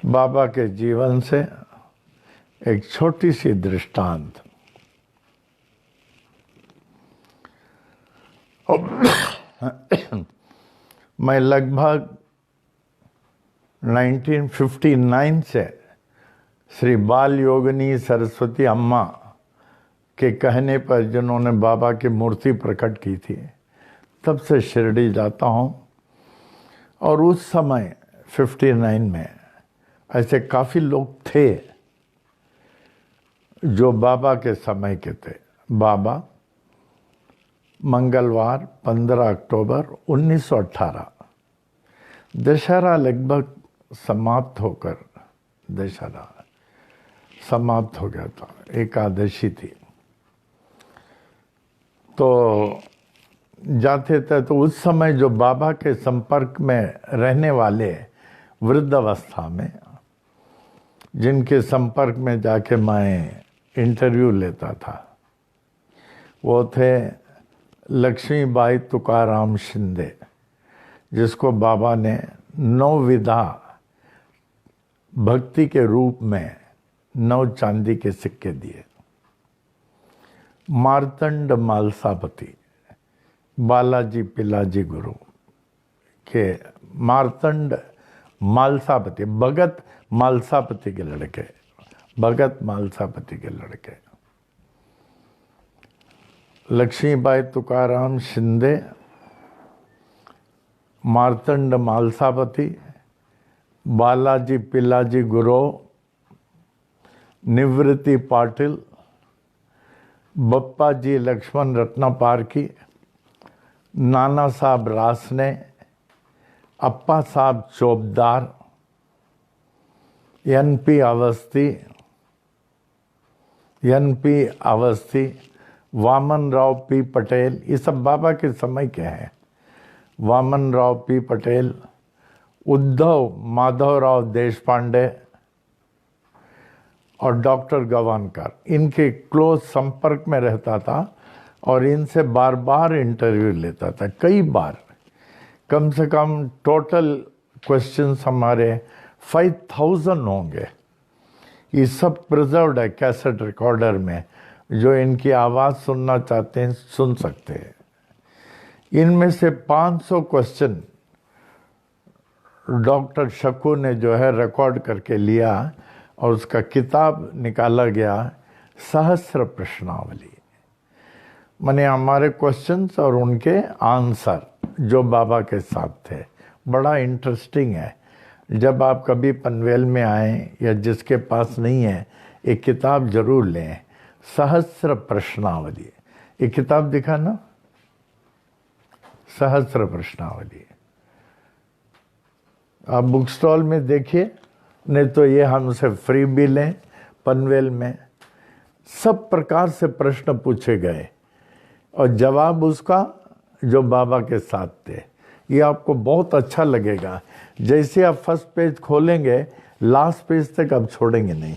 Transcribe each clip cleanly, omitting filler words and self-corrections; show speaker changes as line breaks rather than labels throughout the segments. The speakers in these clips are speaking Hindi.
बाबा के जीवन से एक छोटी सी दृष्टांत। मैं लगभग 1959 से श्री बाल योगिनी सरस्वती अम्मा के कहने पर, जिन्होंने बाबा की मूर्ति प्रकट की थी, तब से शिरडी जाता हूँ। और उस समय 59 में ऐसे काफ़ी लोग थे जो बाबा के समय के थे। बाबा मंगलवार 15 अक्टूबर 1918 दशहरा लगभग समाप्त होकर, दशहरा समाप्त हो गया था, एकादशी थी, तो जाते थे। तो उस समय जो बाबा के संपर्क में रहने वाले वृद्ध अवस्था में, जिनके संपर्क में जाके मैं इंटरव्यू लेता था, वो थे लक्ष्मीबाई तुकाराम शिंदे, जिसको बाबा ने 9 विधा भक्ति के रूप में 9 चांदी के सिक्के दिए। मार्तंड मालसापति, बालाजी पिलाजी गुरु के मार्तंड मालसापति, भगत मालसापति के लड़के, भगत मालसापति के लड़के लक्ष्मीबाई तुकाराम शिंदे, मार्तंड मालसापति, बालाजी पिलाजी गुरु, निवृत्ति पाटिल, बप्पा जी लक्ष्मण रत्नापारकी, नाना साहब रासने, अप्पा साहब चोपदार, एन.पी. अवस्थी, वामन राव पी पटेल, ये सब बाबा के समय के हैं। वामन राव पी पटेल, उद्धव माधवराव देशपांडे और डॉक्टर गवानकर, इनके क्लोज संपर्क में रहता था और इनसे बार बार इंटरव्यू लेता था, कई बार। कम से कम टोटल क्वेश्चंस हमारे 5000 होंगे। ये सब प्रिजर्व्ड है कैसेट रिकॉर्डर में, जो इनकी आवाज़ सुनना चाहते हैं सुन सकते हैं। इनमें से 500 क्वेश्चन डॉक्टर शकू ने जो है रिकॉर्ड करके लिया और उसका किताब निकाला गया, सहस्र प्रश्नावली। माने हमारे क्वेश्चंस और उनके आंसर जो बाबा के साथ थे। बड़ा इंटरेस्टिंग है। जब आप कभी पनवेल में आएँ या जिसके पास नहीं है, एक किताब जरूर लें, सहस्र प्रश्नावली। ये किताब दिखा ना, सहस्र प्रश्नावली। आप बुक स्टॉल में देखिए, नहीं तो ये हमसे फ्री भी लें। पनवेल में सब प्रकार से प्रश्न पूछे गए और जवाब उसका जो बाबा के साथ थे। ये आपको बहुत अच्छा लगेगा। जैसे आप फर्स्ट पेज खोलेंगे, लास्ट पेज तक आप छोड़ेंगे नहीं।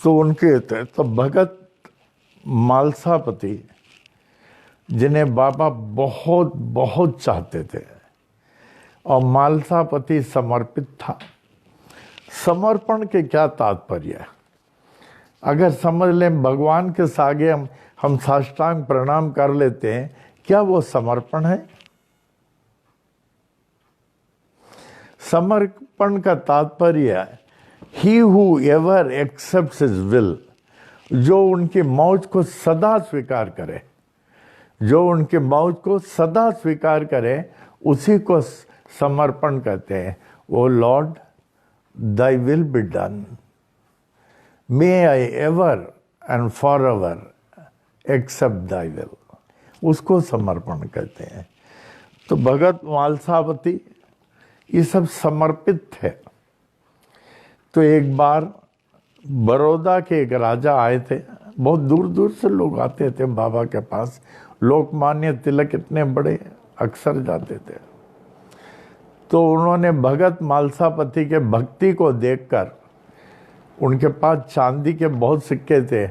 तो उनके थे तो भगत मालसापति, जिन्हें बाबा बहुत बहुत चाहते थे, और मालसापति समर्पित था। समर्पण के क्या तात्पर्य है? अगर समझ लें भगवान के आगे हम साष्टांग प्रणाम कर लेते हैं, क्या वो समर्पण है? समर्पण का तात्पर्य है he who ever accepts his will, जो उनकी मौज को सदा स्वीकार करे, जो उनके मौज को सदा स्वीकार करे, उसी को समर्पण कहते हैं। O Lord, thy will be done, may I ever and for ever accept thy will, उसको समर्पण कहते हैं। तो भगत मालसापति ये सब समर्पित थे। तो एक बार बड़ौदा के एक राजा आए थे, बहुत दूर दूर से लोग आते थे बाबा के पास। लोकमान्य तिलक इतने बड़े, अक्सर जाते थे। तो उन्होंने भगत मालसापति के भक्ति को देखकर, उनके पास चांदी के बहुत सिक्के थे,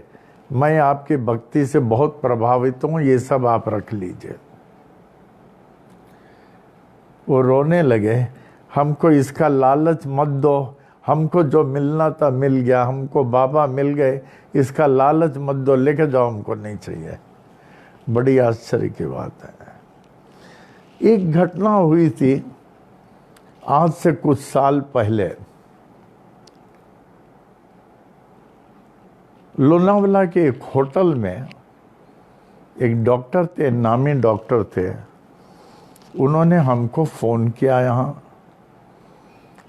मैं आपकी भक्ति से बहुत प्रभावित हूँ, ये सब आप रख लीजिए। वो रोने लगे, हमको इसका लालच मत दो, हमको जो मिलना था मिल गया, हमको बाबा मिल गए, इसका लालच मत दो, लेके जाओ, हमको नहीं चाहिए। बड़ी आश्चर्य की बात है। एक घटना हुई थी आज से कुछ साल पहले। लोनावला के एक होटल में एक डॉक्टर थे, नामी डॉक्टर थे। उन्होंने हमको फ़ोन किया यहाँ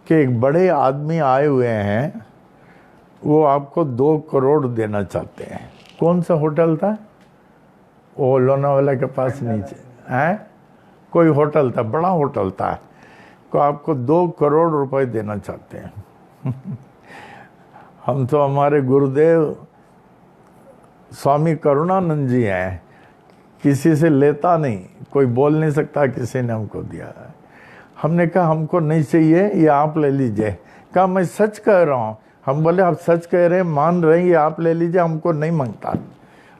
कि एक बड़े आदमी आए हुए हैं, वो आपको 2 करोड़ देना चाहते हैं। कौन सा होटल था वो? लोनावला के पास नीचे है कोई होटल था, बड़ा होटल था, को आपको 2 करोड़ रुपए देना चाहते हैं। हम तो हमारे गुरुदेव स्वामी करुणानंद जी हैं, किसी से लेता नहीं, कोई बोल नहीं सकता किसी ने हमको दिया है। हमने कहा हमको नहीं चाहिए, ये आप ले लीजिए। कहा मैं सच कह रहा हूँ। हम बोले आप सच कह रहे हैं, मान रहे हैं, ये आप ले लीजिए, हमको नहीं मांगता,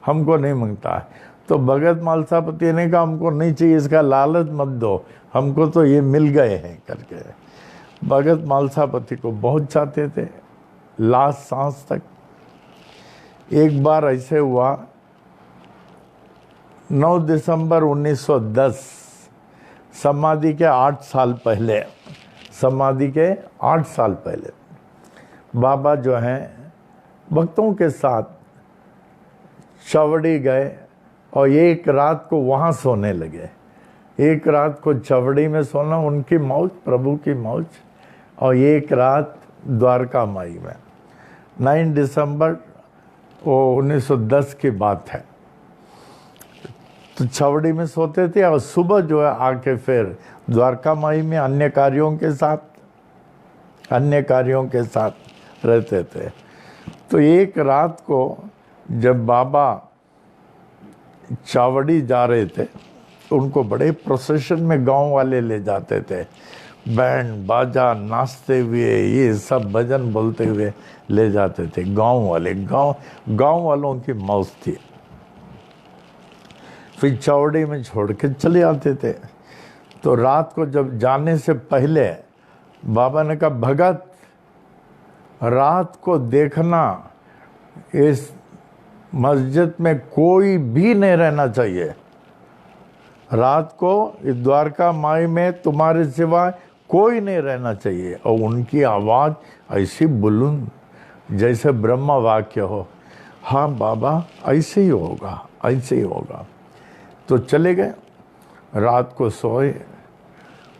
हमको नहीं मांगता। तो भगत मालसापति ने कहा हमको नहीं चाहिए, इसका लालच मत दो, हमको तो ये मिल गए हैं करके। भगत मालसापति को बहुत चाहते थे लास्ट सांस तक। एक बार ऐसे हुआ, 9 दिसंबर 1910, समाधि के 8 साल पहले, समाधि के 8 साल पहले बाबा जो हैं भक्तों के साथ चवड़ी गए और एक रात को वहाँ सोने लगे। एक रात को चवड़ी में सोना, उनकी मौज, प्रभु की मौज, और एक रात द्वारका माई में। 9 दिसंबर वो 1910 की बात है। तो छवड़ी में सोते थे और सुबह जो है आके फिर द्वारका माई में अन्य कार्यों के साथ रहते थे। तो एक रात को जब बाबा चावड़ी जा रहे थे, उनको बड़े प्रोसेशन में गांव वाले ले जाते थे, बैंड बाजा नाचते हुए, ये सब भजन बोलते हुए ले जाते थे गांव वाले। गांव वालों की मौज थी। फिर चौड़ी में छोड़ के चले आते थे। तो रात को जब जाने से पहले बाबा ने कहा भगत, रात को देखना इस मस्जिद में कोई भी नहीं रहना चाहिए। रात को इस द्वारका माई में तुम्हारे सिवा कोई नहीं रहना चाहिए। और उनकी आवाज़ ऐसी बुलंद जैसे ब्रह्म वाक्य हो। हाँ बाबा, ऐसे ही होगा, ऐसे ही होगा। तो चले गए, रात को सोए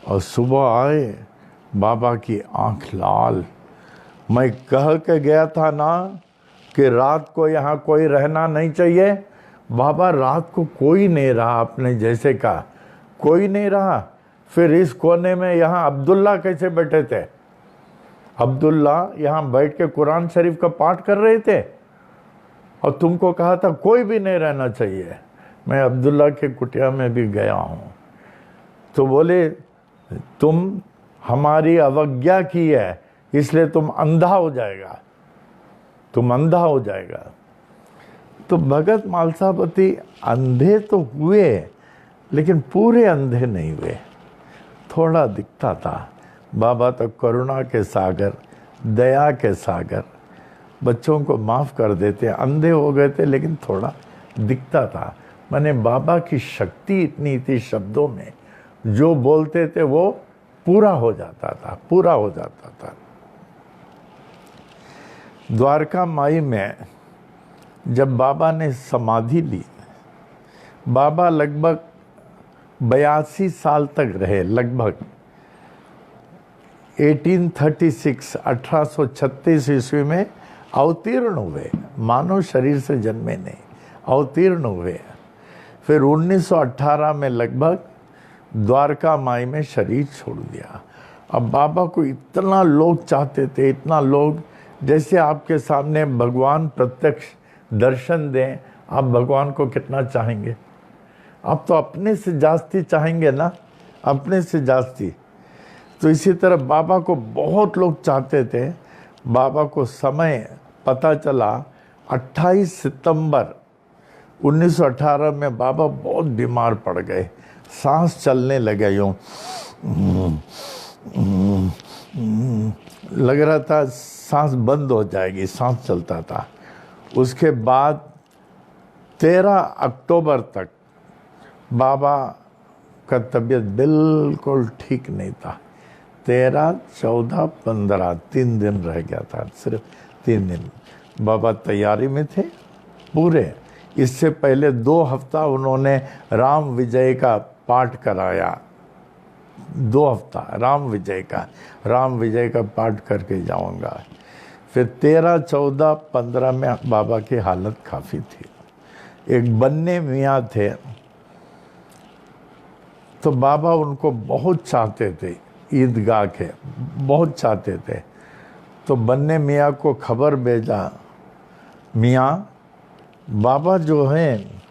और सुबह आए, बाबा की आंख लाल। मैं कह के गया था ना कि रात को यहाँ कोई रहना नहीं चाहिए। बाबा रात को कोई नहीं रहा, आपने जैसे कहा कोई नहीं रहा। फिर इस कोने में यहाँ अब्दुल्ला कैसे बैठे थे? अब्दुल्ला यहाँ बैठ के कुरान शरीफ का पाठ कर रहे थे और तुमको कहा था कोई भी नहीं रहना चाहिए। मैं अब्दुल्ला के कुटिया में भी गया हूँ। तो बोले तुम हमारी अवज्ञा की है, इसलिए तुम अंधा हो जाएगा, तुम अंधा हो जाएगा। तो भगत मालसापति अंधे तो हुए, लेकिन पूरे अंधे नहीं हुए, थोड़ा दिखता था। बाबा तो करुणा के सागर, दया के सागर, बच्चों को माफ़ कर देते। अंधे हो गए थे लेकिन थोड़ा दिखता था। मैंने बाबा की शक्ति इतनी थी शब्दों में, जो बोलते थे वो पूरा हो जाता था, पूरा हो जाता था। द्वारका माई में जब बाबा ने समाधि ली, बाबा लगभग 82 साल तक रहे। लगभग 1836 ईस्वी में अवतीर्ण हुए, मानव शरीर से जन्मे नहीं, अवतीर्ण हुए। फिर 1918 में लगभग द्वारका माई में शरीर छोड़ दिया। अब बाबा को इतना लोग चाहते थे, इतना लोग, जैसे आपके सामने भगवान प्रत्यक्ष दर्शन दें, आप भगवान को कितना चाहेंगे? आप तो अपने से जास्ती चाहेंगे ना, अपने से जास्ती। तो इसी तरह बाबा को बहुत लोग चाहते थे। बाबा को समय पता चला 28 सितंबर 1918 में बाबा बहुत बीमार पड़ गए, सांस चलने लगे यूँ। लग रहा था सांस बंद हो जाएगी, सांस चलता था। उसके बाद 13 अक्टूबर तक बाबा का तबीयत बिल्कुल ठीक नहीं था। 13, 14, 15 3 दिन रह गया था, सिर्फ 3 दिन। बाबा तैयारी में थे पूरे। इससे पहले 2 हफ्ता उन्होंने राम विजय का पाठ कराया। 2 हफ्ता राम विजय का पाठ करके जाऊंगा। फिर 13, 14, 15 में बाबा की हालत काफ़ी थी। एक बन्ने मियाँ थे, तो बाबा उनको बहुत चाहते थे, ईदगाह के बहुत चाहते थे। तो बन्ने मियाँ को खबर भेजा, मियाँ बाबा जो हैं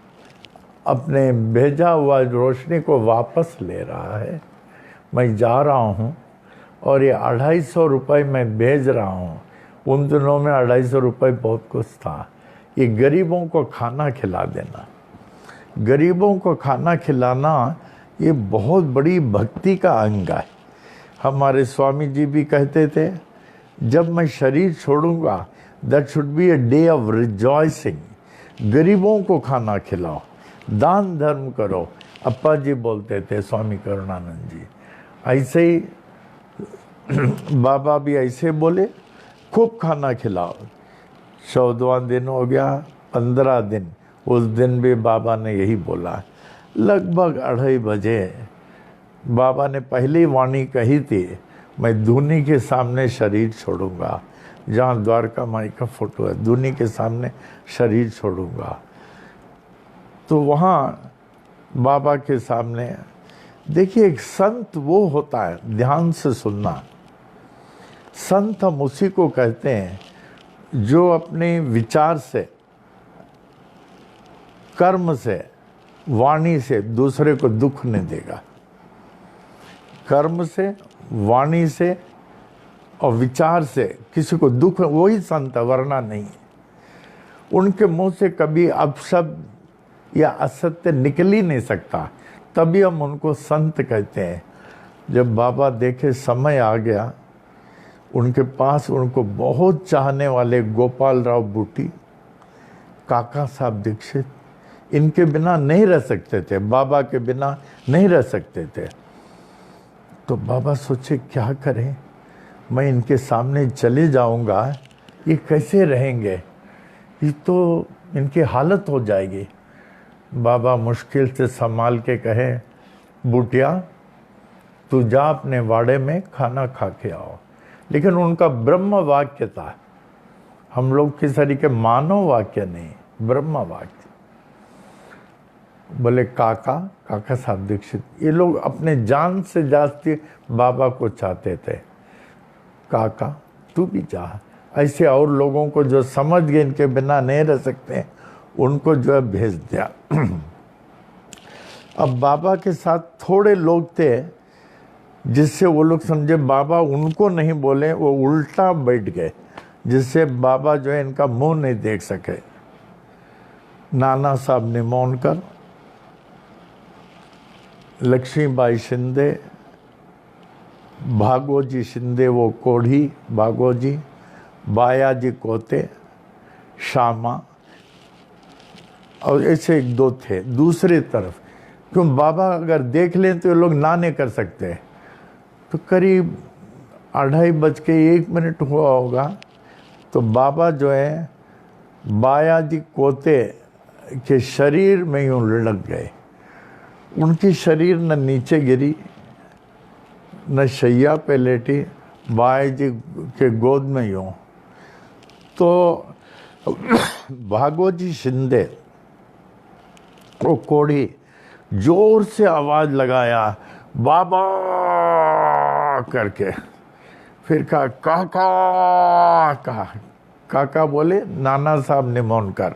अपने भेजा हुआ रोशनी को वापस ले रहा है, मैं जा रहा हूँ और ये 250 रुपये मैं भेज रहा हूँ। उन दिनों में 250 रुपये बहुत कुछ था। ये गरीबों को खाना खिला देना। गरीबों को खाना खिलाना ये बहुत बड़ी भक्ति का अंग है। हमारे स्वामी जी भी कहते थे, जब मैं शरीर छोड़ूंगा that should be a day of rejoicing. गरीबों को खाना खिलाओ, दान धर्म करो। अप्पा जी बोलते थे, स्वामी करुणानंद जी ऐसे ही बाबा भी ऐसे बोले, खूब खाना खिलाओ। 14वां दिन हो गया, 15 दिन, उस दिन भी बाबा ने यही बोला। लगभग 2:30 बजे बाबा ने पहली वाणी कही थी, मैं धूनी के सामने शरीर छोड़ूंगा। जहाँ द्वारका माई का फोटो है, धूनी के सामने शरीर छोड़ूंगा। तो वहाँ बाबा के सामने देखिए, एक संत वो होता है, ध्यान से सुनना। संत हम उसी को कहते हैं जो अपने विचार से, कर्म से, वाणी से दूसरे को दुख नहीं देगा। कर्म से, वाणी से और विचार से किसी को दुख, वही संत है, वरना नहीं। उनके मुंह से कभी अपशब्द या असत्य निकल ही नहीं सकता, तभी हम उनको संत कहते हैं। जब बाबा देखे समय आ गया, उनके पास उनको बहुत चाहने वाले गोपाल राव बूटी, काका साहब दीक्षित, इनके बिना नहीं रह सकते थे, बाबा के बिना नहीं रह सकते थे। तो बाबा सोचे क्या करें, मैं इनके सामने चले जाऊंगा, ये कैसे रहेंगे, ये तो इनकी हालत हो जाएगी। बाबा मुश्किल से संभाल के कहे, बूटिया तू जा अपने वाड़े में खाना खा के आओ। लेकिन उनका ब्रह्म वाक्य था, हम लोग किस तरीके मानव वाक्य नहीं, ब्रह्म वाक्य। बोले काका साहब दीक्षित, ये लोग अपने जान से जास्ती बाबा को चाहते थे। काका तू भी जा। ऐसे और लोगों को जो समझ गए इनके बिना नहीं रह सकते, उनको जो है भेज दिया। अब बाबा के साथ थोड़े लोग थे जिससे वो लोग समझे बाबा उनको नहीं बोले, वो उल्टा बैठ गए, जिससे बाबा जो है इनका मुंह नहीं देख सके। नाना साहब निमोनकर, लक्ष्मीबाई शिंदे, भागोजी शिंदे वो कोढ़ी भागोजी, बायाजी कोते, श्यामा, और ऐसे 1-2 थे दूसरी तरफ। क्यों, बाबा अगर देख लें तो ये लोग ना नहीं कर सकते। तो करीब 2:30 हुआ होगा, तो बाबा जो है बायाजी कोते के शरीर में यूँ लुढ़क गए। उनकी शरीर न नीचे गिरी, न शैया पे लेटी, बायाजी के गोद में यूँ। तो भागोजी शिंदे वो कोढ़ी जोर से आवाज लगाया, बाबा करके। फिर कहा काका। काका बोले नाना साहब निमोनकर।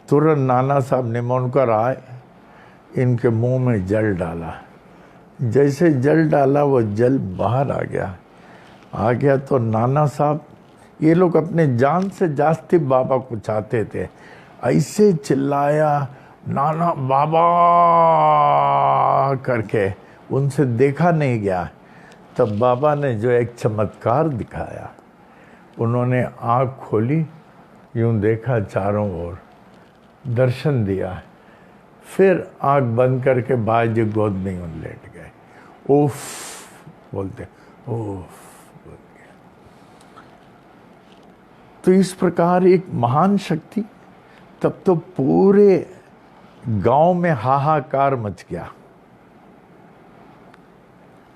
तुरंत नाना साहब निमोनकर आए, इनके मुंह में जल डाला। जैसे जल डाला वो जल बाहर आ गया तो नाना साहब, ये लोग अपने जान से जास्ती बाबा को चाहते थे, ऐसे चिल्लाया नाना बाबा करके, उनसे देखा नहीं गया। तब बाबा ने जो एक चमत्कार दिखाया, उन्होंने आँख खोली, यूं देखा चारों ओर, दर्शन दिया, फिर आँख बंद करके बाजी गोद में यूं लेट गए। उफ बोलते, उफ बोल गया। तो इस प्रकार एक महान शक्ति, तब तो पूरे गांव में हाहाकार मच गया।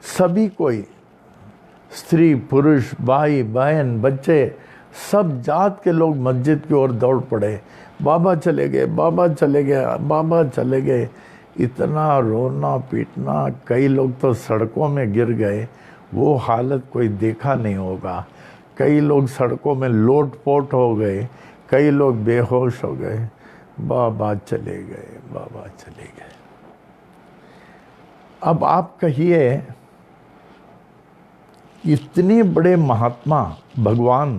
सभी कोई, स्त्री पुरुष भाई बहन बच्चे, सब जात के लोग मस्जिद की ओर दौड़ पड़े। बाबा चले गए, बाबा चले गए, बाबा चले गए। इतना रोना पीटना, कई लोग तो सड़कों में गिर गए, वो हालत कोई देखा नहीं होगा। कई लोग सड़कों में लोटपोट हो गए, कई लोग बेहोश हो गए। बाबा चले गए, बाबा चले गए। अब आप कहिए, इतने बड़े महात्मा भगवान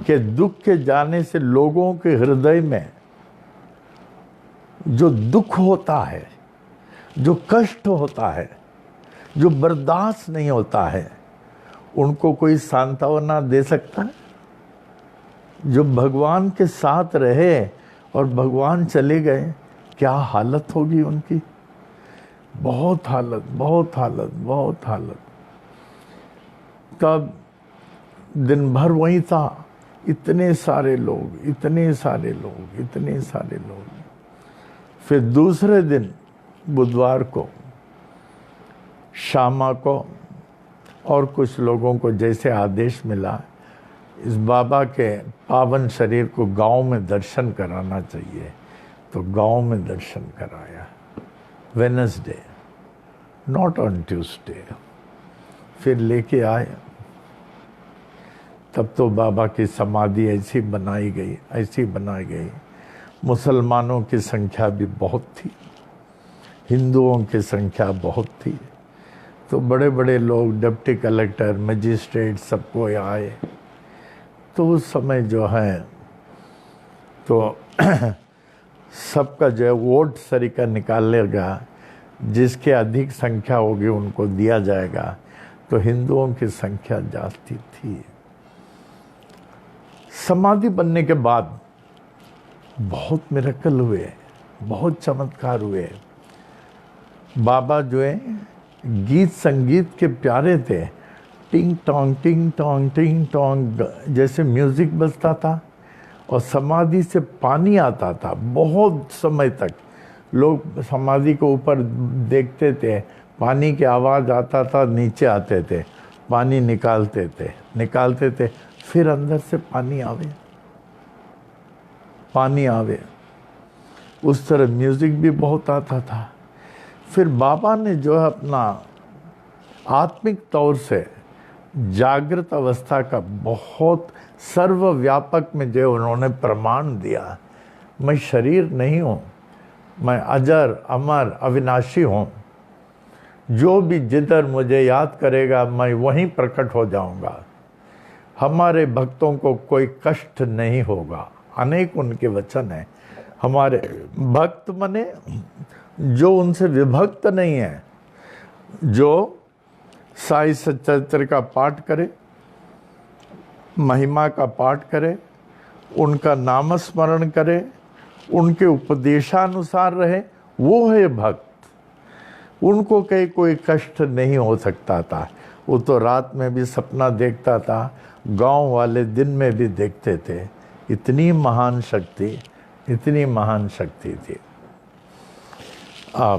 के दुख के जाने से लोगों के हृदय में जो दुख होता है, जो कष्ट होता है, जो बर्दाश्त नहीं होता है, उनको कोई सांत्वना दे सकता है? जो भगवान के साथ रहे और भगवान चले गए, क्या हालत होगी उनकी? बहुत हालत, बहुत हालत, बहुत हालत। तब दिन भर वहीं था, इतने सारे लोग, इतने सारे लोग, इतने सारे लोग। फिर दूसरे दिन बुधवार को शामा को और कुछ लोगों को जैसे आदेश मिला, इस बाबा के पावन शरीर को गांव में दर्शन कराना चाहिए, तो गांव में दर्शन कराया। Wednesday, not on Tuesday. फिर लेके आए, तब तो बाबा की समाधि ऐसी बनाई गई, ऐसी बनाई गई। मुसलमानों की संख्या भी बहुत थी, हिंदुओं की संख्या बहुत थी। तो बड़े बड़े लोग, डिप्टी कलेक्टर, मजिस्ट्रेट, सबको आए। तो उस समय जो है तो सबका जो है वोट सरीका निकालेगा, जिसके अधिक संख्या होगी उनको दिया जाएगा। तो हिंदुओं की संख्या जास्ती थी। समाधि बनने के बाद बहुत मिरेकल हुए, बहुत चमत्कार हुए। बाबा जो है गीत संगीत के प्यारे थे। टिंग टोंग टिंग टोंग टिंग टोंग जैसे म्यूजिक बजता था और समाधि से पानी आता था। बहुत समय तक लोग समाधि को ऊपर देखते थे, पानी की आवाज़ आता था, नीचे आते थे, पानी निकालते थे, फिर अंदर से पानी आवे। उस तरह म्यूजिक भी बहुत आता था। फिर बाबा ने जो है अपना आत्मिक तौर से जागृत अवस्था का बहुत सर्वव्यापक में जो उन्होंने प्रमाण दिया, मैं शरीर नहीं हूँ, मैं अजर अमर अविनाशी हूँ। जो भी जिधर मुझे याद करेगा मैं वहीं प्रकट हो जाऊंगा। हमारे भक्तों को कोई कष्ट नहीं होगा। अनेक उनके वचन हैं। हमारे भक्त मने जो उनसे विभक्त नहीं है, जो साई सच्चरित्र का पाठ करे, महिमा का पाठ करे, उनका नामस्मरण करे, उनके उपदेशानुसार रहे, वो है भक्त। उनको कहीं कोई कष्ट नहीं हो सकता था। वो तो रात में भी सपना देखता था, गांव वाले दिन में भी देखते थे। इतनी महान शक्ति, इतनी महान शक्ति थी। आप